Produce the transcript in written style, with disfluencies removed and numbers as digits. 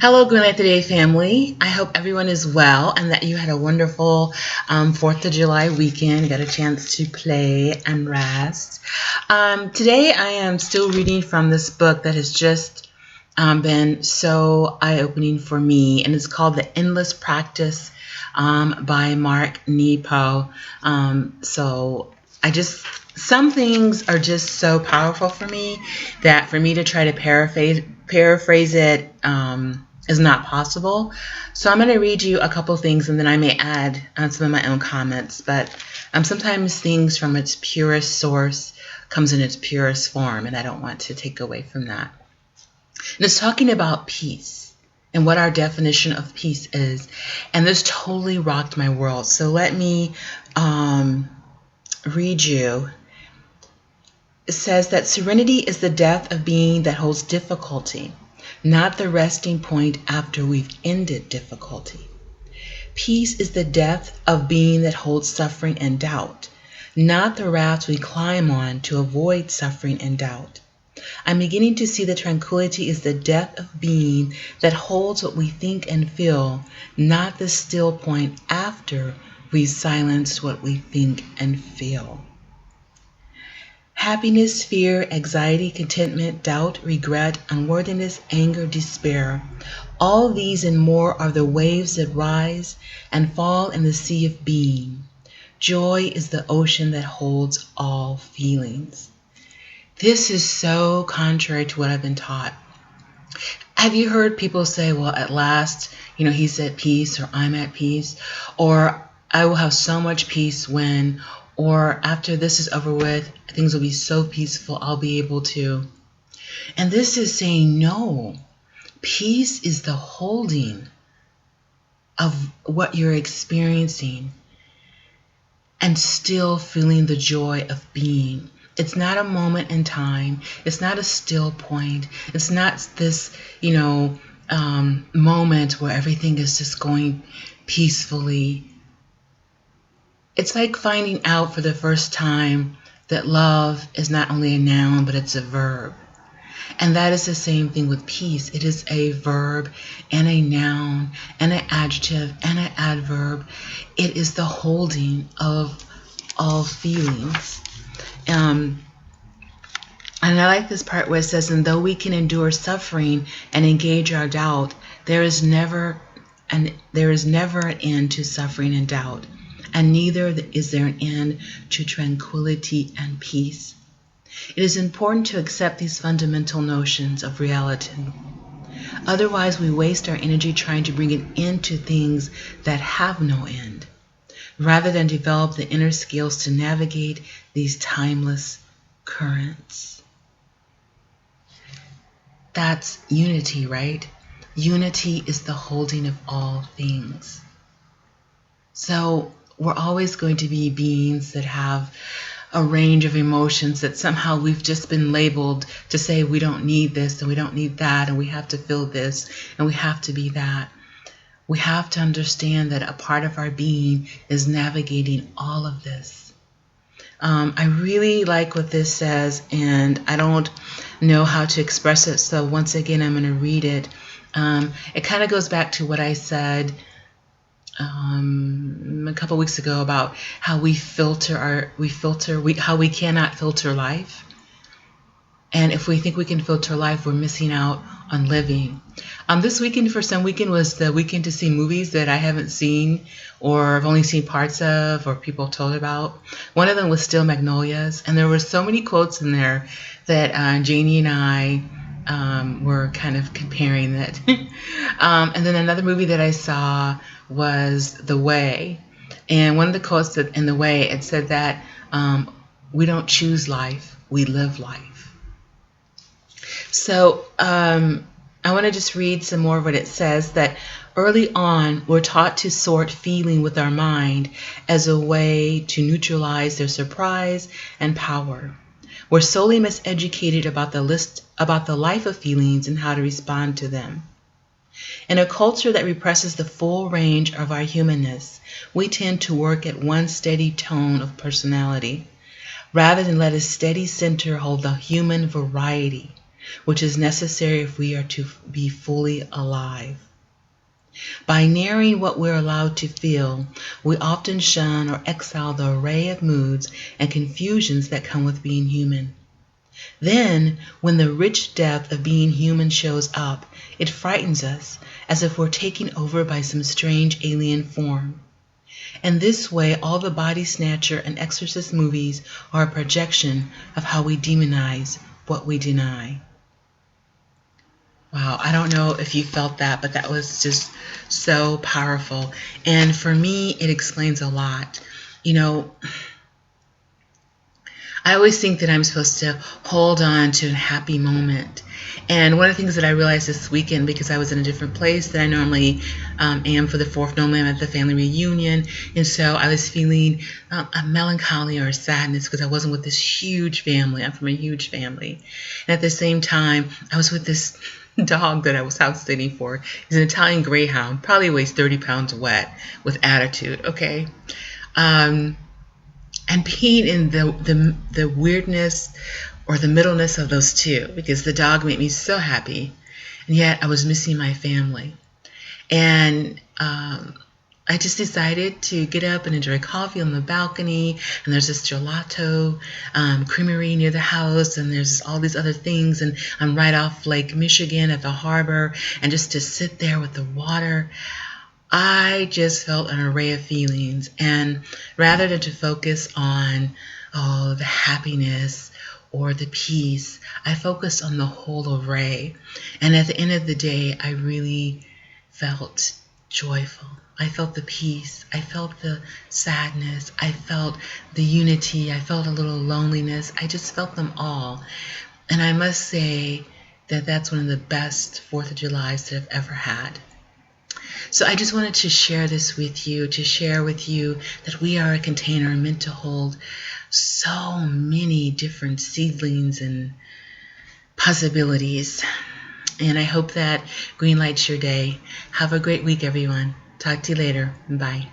Hello, GLTD family. I hope everyone is well and that you had a wonderful 4th of July weekend, got a chance to play and rest. Today I am still reading from this book that has just been so eye-opening for me, and it's called The Endless Practice by Mark Nepo. Some things are just so powerful for me that for me to try to paraphrase it is not possible. So I'm going to read you a couple things, and then I may add some of my own comments. But sometimes things from its purest source comes in its purest form, and I don't want to take away from that. And it's talking about peace and what our definition of peace is. And this totally rocked my world. So let me read you. It says that serenity is the depth of being that holds difficulty, not the resting point after we've ended difficulty. Peace is the depth of being that holds suffering and doubt, not the rafts we climb on to avoid suffering and doubt. I'm beginning to see that tranquility is the depth of being that holds what we think and feel, not the still point after we've silenced what we think and feel. Happiness, fear, anxiety, contentment, doubt, regret, unworthiness, anger, despair. All these and more are the waves that rise and fall in the sea of being. Joy is the ocean that holds all feelings. This is so contrary to what I've been taught. Have you heard people say, well, at last, he's at peace, or I'm at peace, or I will have so much peace when, or after this is over with, things will be so peaceful, I'll be able to. And this is saying, no, peace is the holding of what you're experiencing and still feeling the joy of being. It's not a moment in time. It's not a still point. It's not this, moment where everything is just going peacefully. It's like finding out for the first time that love is not only a noun, but it's a verb. And that is the same thing with peace. It is a verb and a noun and an adjective and an adverb. It is the holding of all feelings. And I like this part where it says, and though we can endure suffering and engage our doubt, there is never an end to suffering and doubt, and neither is there an end to tranquility and peace. It is important to accept these fundamental notions of reality. Otherwise, we waste our energy trying to bring an end to things that have no end, rather than develop the inner skills to navigate these timeless currents. That's unity, right? Unity is the holding of all things. So we're always going to be beings that have a range of emotions that somehow we've just been labeled to say we don't need this and we don't need that and we have to feel this and we have to be that. We have to understand that a part of our being is navigating all of this. I really like what this says, and I don't know how to express it, so once again I'm going to read it. It kind of goes back to what I said a couple weeks ago about how how we cannot filter life. And if we think we can filter life, we're missing out on living. This weekend, for some weekend, was the weekend to see movies that I haven't seen or I've only seen parts of or people told about. One of them was Still Magnolias, and there were so many quotes in there that Janie and I were kind of comparing it. And then another movie that I saw was The Way. And one of the quotes in The Way, it said that we don't choose life, we live life. So I want to just read some more of what it says, that early on we're taught to sort feeling with our mind as a way to neutralize their surprise and power. We're solely miseducated about the life of feelings and how to respond to them. In a culture that represses the full range of our humanness, we tend to work at one steady tone of personality, rather than let a steady center hold the human variety. which is necessary if we are to be fully alive. By narrowing what we're allowed to feel, we often shun or exile the array of moods and confusions that come with being human. Then, when the rich depth of being human shows up, it frightens us, as if we're taken over by some strange alien form. And this way, all the body snatcher and exorcist movies are a projection of how we demonize what we deny. Wow, I don't know if you felt that, but that was just so powerful. And for me, it explains a lot. You know, I always think that I'm supposed to hold on to a happy moment. And one of the things that I realized this weekend, because I was in a different place than I normally am for the fourth, normally I'm at the family reunion. And so I was feeling a melancholy or a sadness because I wasn't with this huge family. I'm from a huge family. And at the same time, I was with this dog that I was house sitting for. He's an Italian Greyhound, probably weighs 30 pounds wet, with attitude, okay? And being in the weirdness or the middleness of those two, because the dog made me so happy, and yet I was missing my family. And I just decided to get up and enjoy coffee on the balcony, and there's this gelato creamery near the house, and there's all these other things, and I'm right off Lake Michigan at the harbor, and just to sit there with the water, I just felt an array of feelings. And rather than to focus on the happiness or the peace, I focused on the whole array. And at the end of the day, I really felt joyful. I felt the peace. I felt the sadness. I felt the unity. I felt a little loneliness. I just felt them all. And I must say that that's one of the best 4th of Julys that I've ever had. So I just wanted to share this with you, to share with you that we are a container meant to hold so many different seedlings and possibilities. And I hope that green lights your day. Have a great week, everyone. Talk to you later. Bye.